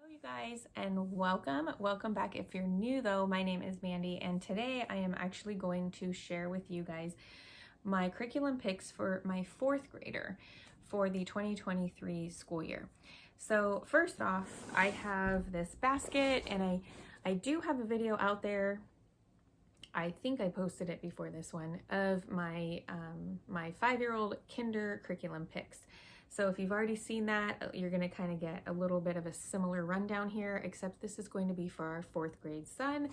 Hello you guys, and welcome back. If you're new though, my name is Mandy, and today I am actually going to share with you guys my curriculum picks for my fourth grader for the 2023 school year. So first off, I have this basket, and I do have a video out there. I think I posted it before this one, of my my 5-year-old kinder curriculum picks. So if you've already seen that, you're going to kind of get a little bit of a similar rundown here, except this is going to be for our 4th grade son.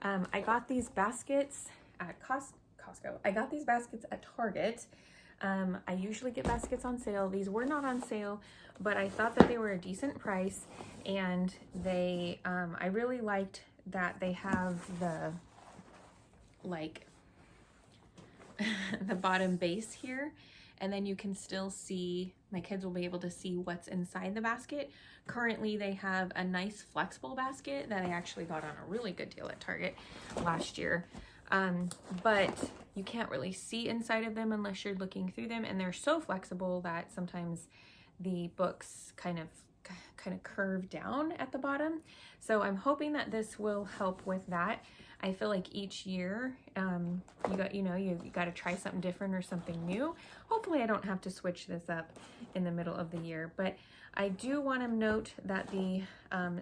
I got these baskets at Costco. I got these baskets at Target. I usually get baskets on sale. These were not on sale, but I thought that they were a decent price, and they I really liked that they have the the bottom base here, and then you can still see, my kids will be able to see what's inside the basket. Currently they have a nice flexible basket that I actually got on a really good deal at Target last year, but you can't really see inside of them unless you're looking through them, and they're so flexible that sometimes the books kind of curve down at the bottom. So I'm hoping that this will help with that. I feel like each year you got to try something different or something new. Hopefully I don't have to switch this up in the middle of the year, but I do want to note that the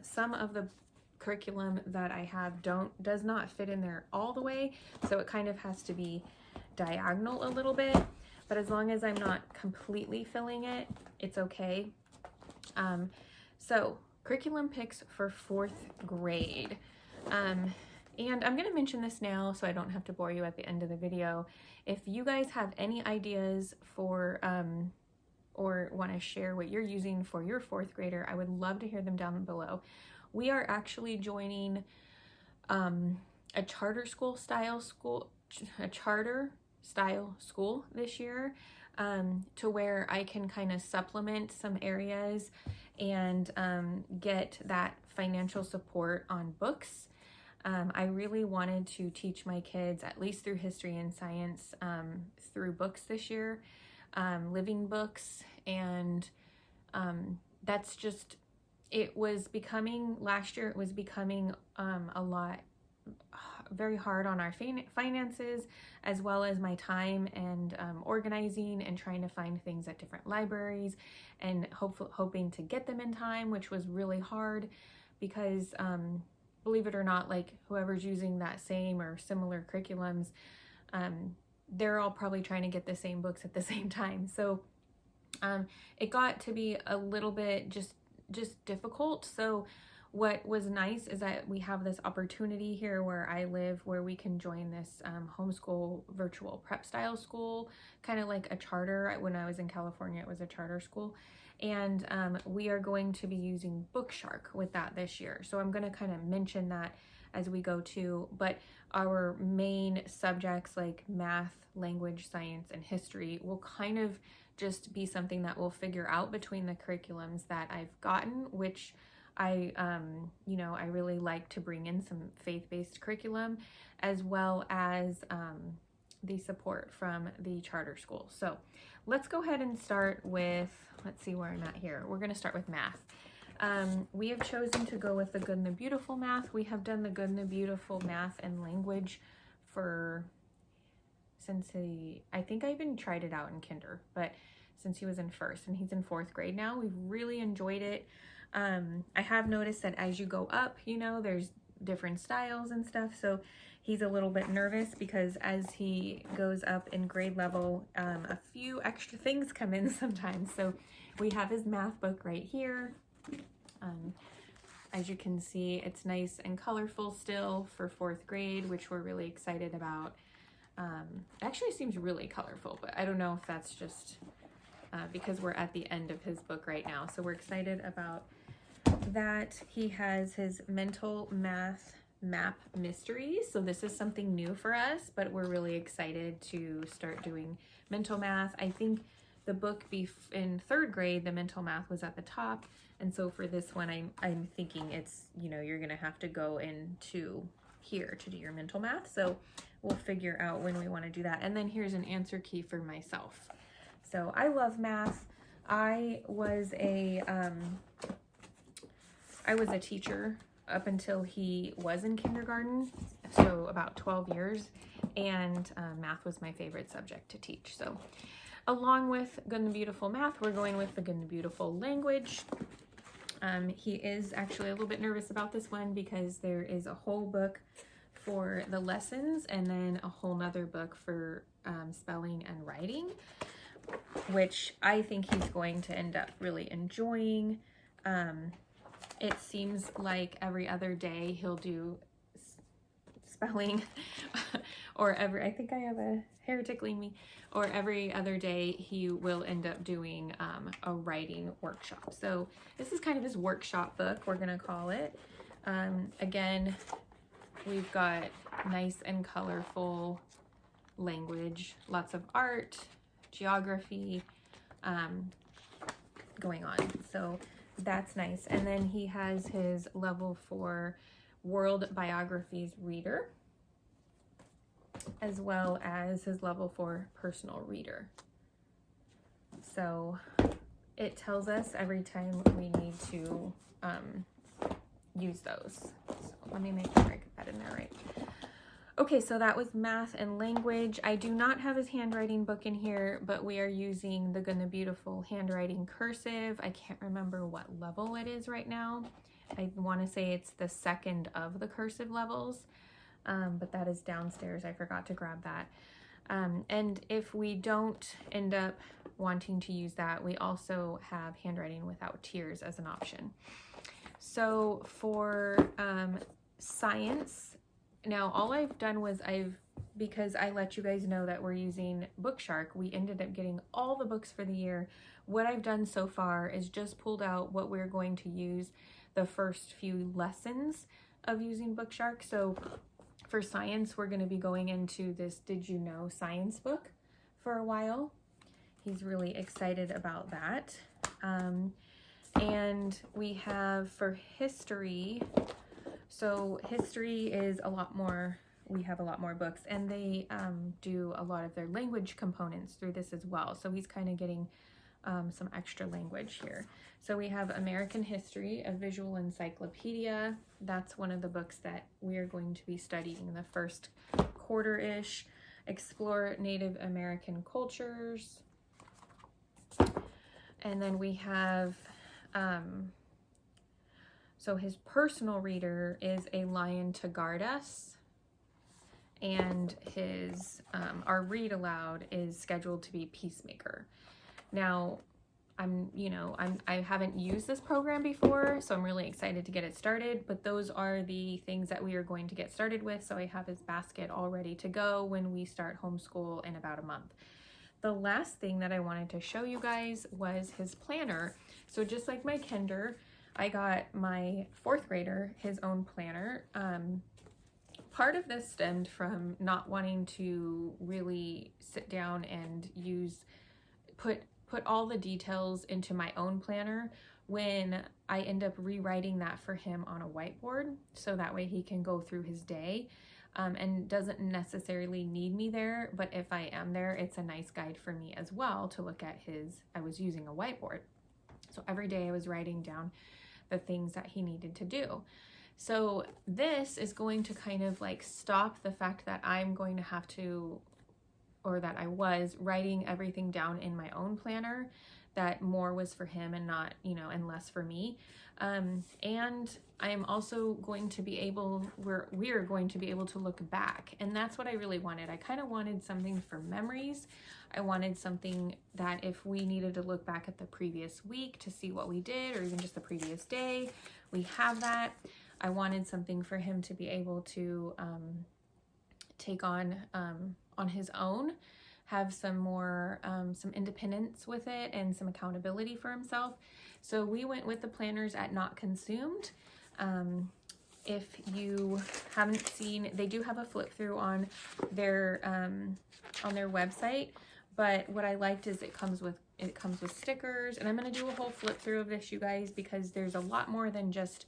some of the curriculum that I have does not fit in there all the way, so it kind of has to be diagonal a little bit, but as long as I'm not completely filling it, it's okay. So curriculum picks for 4th grade. And I'm going to mention this now so I don't have to bore you at the end of the video. If you guys have any ideas for or want to share what you're using for your 4th grader, I would love to hear them down below. We are actually joining a charter style school this year, to where I can kind of supplement some areas and get that financial support on books. I really wanted to teach my kids, at least through history and science, through books this year, living books, and that's just, last year it was becoming a lot, very hard on our finances, as well as my time, and organizing and trying to find things at different libraries, and hoping to get them in time, which was really hard because believe it or not, like whoever's using that same or similar curriculums, they're all probably trying to get the same books at the same time. So it got to be a little bit just difficult. So what was nice is that we have this opportunity here where I live, where we can join this homeschool virtual prep style school, kind of like a charter. When I was in California, it was a charter school. And we are going to be using Bookshark with that this year. So I'm going to kind of mention that as we go too. But our main subjects like math, language, science, and history will kind of just be something that we'll figure out between the curriculums that I've gotten, which I really like to bring in some faith-based curriculum, as well as the support from the charter school. So let's go ahead and start with, let's see where I'm at here. We're going to start with math. We have chosen to go with the Good and the Beautiful math. We have done the Good and the Beautiful math and language I think I even tried it out in kinder, but since he was in 1st and he's in 4th grade now, we've really enjoyed it. I have noticed that as you go up, there's different styles and stuff, so he's a little bit nervous because as he goes up in grade level, a few extra things come in sometimes. So we have his math book right here. As you can see, it's nice and colorful still for 4th grade, which we're really excited about. It actually seems really colorful, but I don't know if that's just because we're at the end of his book right now. So we're excited about that. He has his mental math map mysteries. So this is something new for us, but we're really excited to start doing mental math. I think the book in 3rd grade, the mental math was at the top. And so for this one, I'm thinking it's, you're going to have to go into here to do your mental math. So we'll figure out when we want to do that. And then here's an answer key for myself. So I love math. I was a I was a teacher up until he was in kindergarten, so about 12 years, and math was my favorite subject to teach. So along with Good and the Beautiful Math, we're going with the Good and the Beautiful Language. He is actually a little bit nervous about this one because there is a whole book for the lessons and then a whole nother book for spelling and writing, which I think he's going to end up really enjoying. It seems like every other day he'll do spelling or I think I have a hair tickling me, or every other day he will end up doing a writing workshop. So this is kind of his workshop book, we're gonna call it. Again, we've got nice and colorful language, lots of art, geography going on. So that's nice. And then he has his level 4 world biographies reader, as well as his level 4 personal reader. So it tells us every time we need to use those. So let me make sure I get that in there right. Okay, so that was math and language. I do not have his handwriting book in here, but we are using the Good and the Beautiful handwriting cursive. I can't remember what level it is right now. I want to say it's the 2nd of the cursive levels, but that is downstairs. I forgot to grab that. And if we don't end up wanting to use that, we also have handwriting without tears as an option. So for science, now all I've done was because I let you guys know that we're using Bookshark, we ended up getting all the books for the year. What I've done so far is just pulled out what we're going to use the first few lessons of using Bookshark. So for science, we're going to be going into this Did You Know science book for a while. He's really excited about that. And we have for history, so history is a lot more, we have a lot more books, and they do a lot of their language components through this as well. So he's kind of getting some extra language here. So we have American History, a visual encyclopedia. That's one of the books that we are going to be studying the first quarter-ish. Explore Native American cultures. And then we have, so his personal reader is A Lion to Guard Us. And his, our read aloud is scheduled to be Peacemaker. Now, I haven't used this program before, so I'm really excited to get it started, but those are the things that we are going to get started with. So I have his basket all ready to go when we start homeschool in about a month. The last thing that I wanted to show you guys was his planner. So just like my Kinder, I got my 4th grader his own planner. Part of this stemmed from not wanting to really sit down and put all the details into my own planner when I end up rewriting that for him on a whiteboard, so that way he can go through his day and doesn't necessarily need me there, but if I am there, it's a nice guide for me as well to look at I was using a whiteboard. So every day I was writing down the things that he needed to do. So this is going to kind of like stop the fact that I'm going to have to, or that I was writing everything down in my own planner, that more was for him and not, and less for me. And I am also going to be able, we are going to be able to look back. And that's what I really wanted. I kind of wanted something for memories. I wanted something that if we needed to look back at the previous week to see what we did, or even just the previous day, we have that. I wanted something for him to be able to take on his own, have some more, some independence with it and some accountability for himself. So we went with the planners at Not Consumed. If you haven't seen, they do have a flip through on their website, but what I liked is it comes with stickers, and I'm going to do a whole flip through of this, you guys, because there's a lot more than just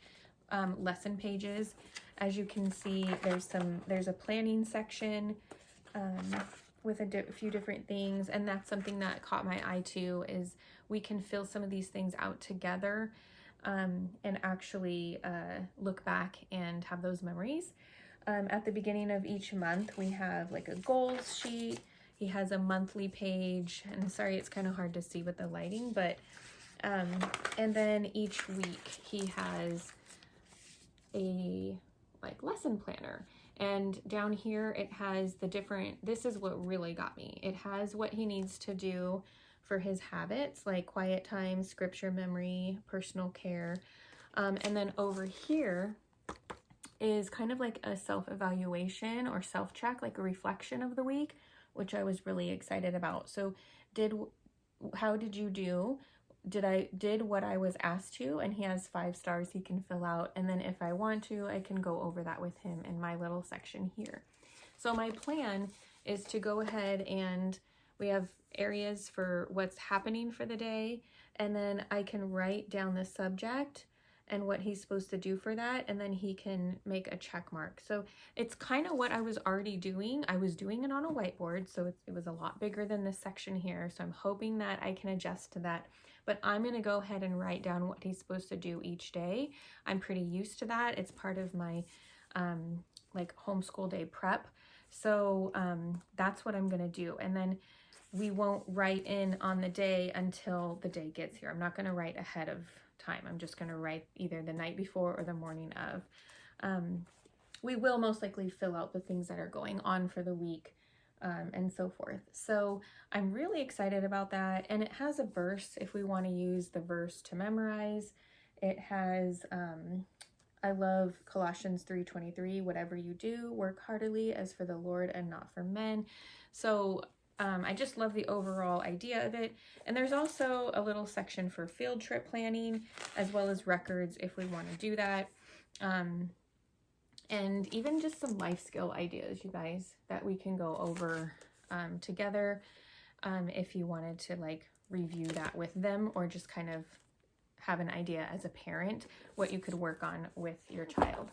lesson pages. As you can see, there's a planning section with a few different things, and that's something that caught my eye too, is we can fill some of these things out together. and actually look back and have those memories. At the beginning of each month, we have like a goals sheet. He has a monthly page, and sorry, it's kind of hard to see with the lighting, but and then each week he has a like lesson planner. And down here it has the different, this is what really got me. It has what he needs to do for his habits, like quiet time, scripture memory, personal care. And then over here is kind of like a self-evaluation or self-check, like a reflection of the week, which I was really excited about. So how did you do? Did what I was asked to, and he has 5 stars he can fill out. And then if I want to, I can go over that with him in my little section here. So my plan is to go ahead, and we have areas for what's happening for the day, and then I can write down the subject and what he's supposed to do for that, and then he can make a check mark. So it's kind of what I was already doing. I was doing it on a whiteboard, so it was a lot bigger than this section here, so I'm hoping that I can adjust to that. But I'm going to go ahead and write down what he's supposed to do each day. I'm pretty used to that. It's part of my like homeschool day prep. So that's what I'm going to do. And then we won't write in on the day until the day gets here. I'm not going to write ahead of time. I'm just going to write either the night before or the morning of. We will most likely fill out the things that are going on for the week, and so forth. So I'm really excited about that. And it has a verse if we want to use the verse to memorize. It has, I love Colossians 3:23, whatever you do, work heartily as for the Lord and not for men. So I just love the overall idea of it. And there's also a little section for field trip planning, as well as records if we want to do that. And even just some life skill ideas, you guys, that we can go over together if you wanted to like review that with them, or just kind of have an idea as a parent what you could work on with your child.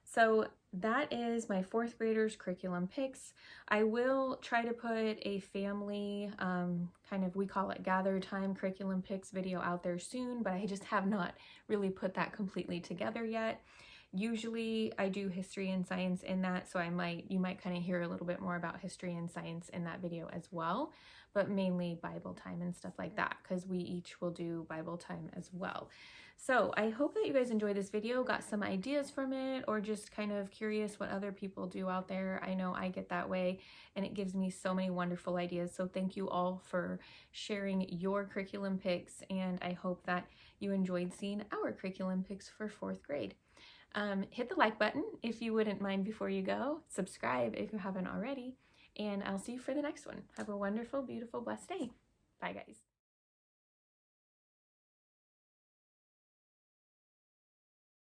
So that is my 4th graders curriculum picks. I will try to put a family kind of, we call it gather time curriculum picks video out there soon, but I just have not really put that completely together yet. Usually I do history and science in that, so you might kind of hear a little bit more about history and science in that video as well, but mainly Bible time and stuff like that, because we each will do Bible time as well. So I hope that you guys enjoyed this video, got some ideas from it, or just kind of curious what other people do out there. I know I get that way, and it gives me so many wonderful ideas. So thank you all for sharing your curriculum picks, and I hope that you enjoyed seeing our curriculum picks for 4th grade. Hit the like button if you wouldn't mind before you go. Subscribe if you haven't already. And I'll see you for the next one. Have a wonderful, beautiful, blessed day. Bye, guys.